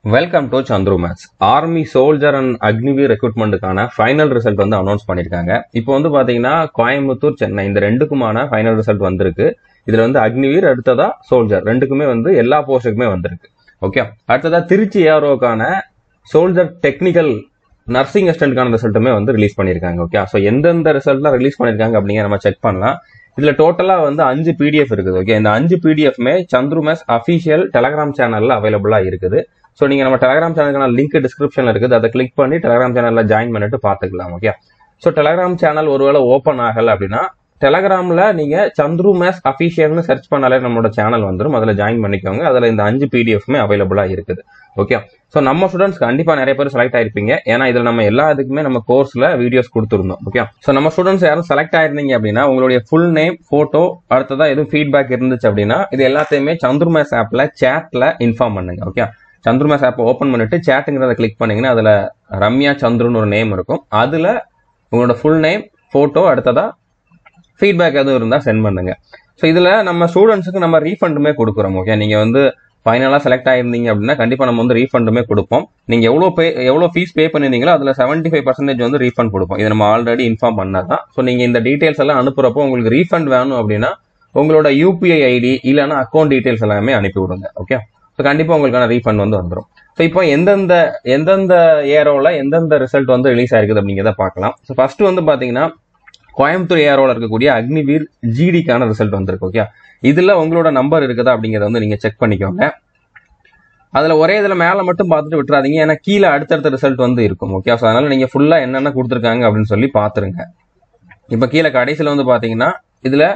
Welcome to Chandru maths. Army soldier and Agniveer ரெக்ரூட்மெண்ட்டுக்கான final result வந்து announce பண்ணியிருக்காங்க. இப்போ வந்து பாத்தீங்கன்னா கோயம்புத்தூர், சென்னை இந்த ரெண்டுக்குமான ஃபைனல் ரிசல்ட் வந்திருக்கு. இதுல வந்து அக்னிவீர், அடுத்ததா சோல்ஜர், ரெண்டுக்குமே வந்து எல்லா போஸ்ட்டுக்குமே வந்திருக்கு. ஓகே, அடுத்ததா திருச்சி ஏரோக்கான சோல்ஜர் டெக்னிக்கல் நர்சிங் அசிஸ்டன்ட்கான ரிசல்ட்டுமே வந்து ரிலீஸ் பண்ணியிருக்காங்க. ஓகே, ஸோ எந்தெந்த ரிசல்ட்லாம் ரிலீஸ் பண்ணியிருக்காங்க அப்படிங்கிற நம்ம செக் பண்ணலாம். இதுல டோட்டலா வந்து 5 PDF இருக்குது. ஓகே, இந்த 5 PDFமே சந்துரு மேத்ஸ் அஃபிஷியல் டெலகிராம் சேனல்ல அவைலபிளா இருக்குது. ஸோ நீங்க நம்ம டெலகிராம் சேனலுக்கான லிங்க் டிஸ்கிரிப்ஷன்ல இருக்குது, அதை கிளிக் பண்ணி டெலகிராம் சேனல்ல ஜாயின் பண்ணிட்டு பாத்துக்கலாம். ஓகே, ஸோ டெலகிராம் சேனல் ஒருவேளை ஓப்பன் ஆகல அப்படின்னா டெலகிராம்ல நீங்க சந்துரு மேத்ஸ் அஃபிஷியல்னு சர்ச் பண்ணாலே நம்மளோட சேனல் வந்துடும், அதுல ஜாயின் பண்ணிக்கோங்க. அதுல இந்த 5 PDFமே அவைலபிளா இருக்குது. ஓகே, ஸோ நம்ம ஸ்டூடெண்ட்ஸ் கண்டிப்பா நிறைய பேர் செலக்ட் ஆயிருப்பீங்க. ஏன்னா இதுல நம்ம எல்லா இதுக்குமே நம்ம கோர்ஸ்ல வீடியோஸ் கொடுத்துருந்தோம். ஓகே, ஸோ நம்ம ஸ்டூடெண்ட்ஸ் யாரும் செலக்ட் ஆயிருந்தீங்க அப்படின்னா உங்களுடைய ஃபுல் நேம், போட்டோ, அடுத்ததா எதுவும் ஃபீட்பேக் இருந்துச்சு அப்படின்னா இது எல்லாத்தையுமே சந்துரு மேத்ஸ் ஆப்ல சேட்ல இன்ஃபார்ம் பண்ணுங்க. Okay, Chandru maths app open பண்ணிட்டு சேட்டுங்கிறத கிளிக் பண்ணீங்கன்னா அதுல ரம்யா சந்துருன்னு ஒரு நேம் இருக்கும். அதுல உங்களோட ஃபுல் நேம், போட்டோ, அடுத்ததா ஃபீட்பேக் எதுவும் இருந்தா சென்ட் பண்ணுங்க. ஸோ இதுல நம்ம ஸ்டூடெண்ட்ஸுக்கு நம்ம ரீஃபண்டுமே கொடுக்குறோம். ஓகே, நீங்க வந்து ஃபைனலா செலக்ட் ஆயிருந்தீங்க அப்படின்னா கண்டிப்பா நம்ம வந்து ரீஃபண்டுமே கொடுப்போம். நீங்க எவ்வளவு ஃபீஸ் பே பண்ணிருந்தீங்களோ அதுல 75% வந்து ரீஃபண்ட் கொடுப்போம். இதை நம்ம ஆல்ரெடி இன்ஃபார்ம் பண்ணதான். ஸோ நீங்க இந்த டீடைல்ஸ் எல்லாம் அனுப்புறப்போ உங்களுக்கு ரீஃபண்ட் வேணும் அப்படின்னா உங்களோட UPI ID இல்லைன்னா அக்கௌண்ட் டீடைல்ஸ் எல்லாமே அனுப்பி விடுங்க. ஓகே, ஸோ கண்டிப்பா உங்களுக்கான ரீஃபண்ட் வந்து வந்துடும். ஸோ இப்போ எந்தெந்த ஏரோல எந்தெந்த ரிசல்ட் வந்து ரிலீஸ் ஆயிருக்குது அப்படிங்கிறத பார்க்கலாம். ஸோ ஃபர்ஸ்ட் வந்து பாத்தீங்கன்னா கோயம்புத்தூர் ஏரோல இருக்கக்கூடிய அக்னிவீர் GDக்கான ரிசல்ட் வந்திருக்கு. ஓகே, இதுல உங்களோட நம்பர் இருக்குதா அப்படிங்கறத வந்து நீங்க செக் பண்ணிக்கோங்க. அதுல ஒரே இதுல மேல மட்டும் பார்த்துட்டு விட்டுறாதீங்க, ஏன்னா கீழே அடுத்தடுத்த ரிசல்ட் வந்து இருக்கும். ஓகே, ஸோ அதனால நீங்க ஃபுல்லா என்னென்ன கொடுத்துருக்காங்க அப்படின்னு சொல்லி பாத்துருங்க. இப்ப கீழே கடைசியில வந்து பாத்தீங்கன்னா இதுல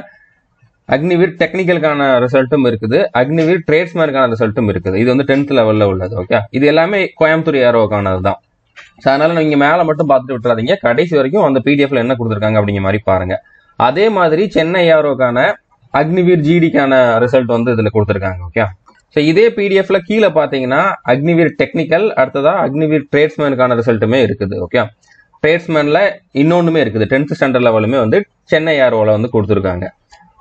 அக்னிவீர் டெக்னிக்கலுக்கான ரிசல்ட்டும் இருக்குது, அக்னிவீர் ட்ரேட்ஸ்மேனுக்கான ரிசல்ட்டும் இருக்குது. இது வந்து 10th லெவல்ல உள்ளது. ஓகே, இது எல்லாமே கோயம்புத்தூர் ஏரோக்கானது தான். ஸோ அதனால நீங்க மேல மட்டும் பார்த்துட்டு விட்டுறாதீங்க, கடைசி வரைக்கும் அந்த PDFல என்ன கொடுத்துருக்காங்க அப்படிங்கிற மாதிரி பாருங்க. அதே மாதிரி சென்னை ஏரோக்கான அக்னிவீர் GDக்கான ரிசல்ட் வந்து இதுல கொடுத்துருக்காங்க. ஓகே, ஸோ இதே PDFல கீழே பாத்தீங்கன்னா அக்னிவீர் டெக்னிக்கல், அடுத்ததா அக்னிவீர் ட்ரேட்ஸ்மேனுக்கான ரிசல்ட்டுமே இருக்குது. ஓகே, ட்ரேட்ஸ்மேன்ல இன்னொன்னுமே இருக்குது, 10th ஸ்டாண்டர்ட் லெவலுமே வந்து சென்னை ஏரோல வந்து கொடுத்துருக்காங்க.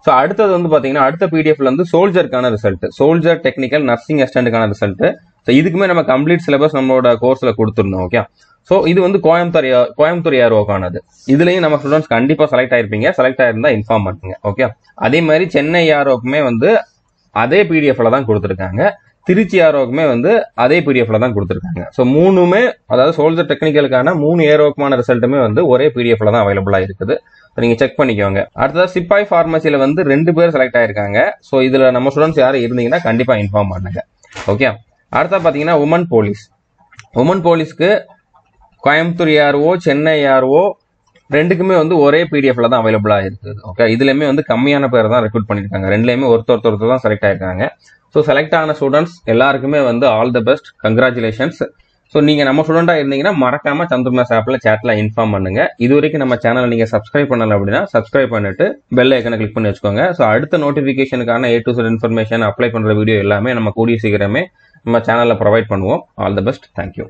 ஸோ அடுத்தது வந்து பாத்தீங்கன்னா அடுத்த PDFல வந்து சோல்ஜருக்கான ரிசல்ட், சோல்ஜர் டெக்னிக்கல் நர்சிங் அசிஸ்டன்ட்டுக்கான ரிசல்ட். ஸோ இதுக்குமே நம்ம கம்ப்ளீட் சிலபஸ் நம்மளோட கோர்ஸ்ல கொடுத்துருந்தோம். ஓகே, ஸோ இது வந்து கோயம்புத்தூர் ஏரோக்கானது. இதுலயும் நம்ம ஸ்டூடெண்ட்ஸ் கண்டிப்பா செலக்ட் ஆயிருப்பீங்க, செலக்ட் ஆயிருந்தா இன்ஃபார்ம் பண்ணுங்க. ஓகே, அதே மாதிரி சென்னை ஏரோக்குமே வந்து அதே PDFல தான் கொடுத்துருக்காங்க, திருச்சி ஏரோக்குமே வந்து அதே PDFல தான் கொடுத்துருக்காங்க. ஸோ மூணுமே, அதாவது சோல்ஜர் டெக்னிக்கலுக்கான 3 ஏரோக்குமான ரிசல்ட்டுமே வந்து ஒரே PDFல தான் அவைலபிளா இருக்குது. நீங்க செக் பண்ணிக்கோங்க. அடுத்ததா சிப்பாய் பார்மசியில வந்து 2 பேர் செலக்ட் ஆயிருக்காங்க. ஸோ இதுல நம்ம ஸ்டூடெண்ட்ஸ் யாரும் இருந்தீங்கன்னா கண்டிப்பா இன்ஃபார்ம் பண்ணுங்க. ஓகே, அடுத்தா பாத்தீங்கன்னா உமன் போலீஸ்க்கு கோயம்புத்தூர் ஏர்ஓ, சென்னை ஏர்ஓ ரெண்டுக்குமே வந்து ஒரே PDFல தான் அவைலபிளா இருக்குது. ஓகே, இதுலயுமே வந்து கம்மியான பேர் தான் ரெக்ரூட் பண்ணிருக்காங்க, ரெண்டுலயுமே ஒருத்தர் தான் செலக்ட் ஆயிருக்காங்க. ஸோ செலக்ட் ஆன ஸ்டூடெண்ட்ஸ் எல்லாருக்குமே வந்து all the best, congratulations. So நீங்க நம்ம ஸ்டூடெண்டா இருந்தீங்கன்னா மறக்காம சந்துரு மேத்ஸ் ஆப்ல சேட்ல இன்ஃபார்ம் பண்ணுங்க. இது வரைக்கும் நம்ம சேனல் நீங்க சப்ஸ்கிரைப் பண்ணல அப்படின்னா சப்ஸ்கிரைப் பண்ணிட்டு பெல் ஐக்கனை கிளிக் பண்ணி வச்சுக்கோங்க. ஸோ அடுத்த நோட்டிபிகேஷனுக்கான A to Z information, apply பண்ற வீடியோ எல்லாமே நம்ம கூடிய சீக்கிரமே நம்ம சேனல்ல ப்ரொவைட் பண்ணுவோம். All the best, thank you.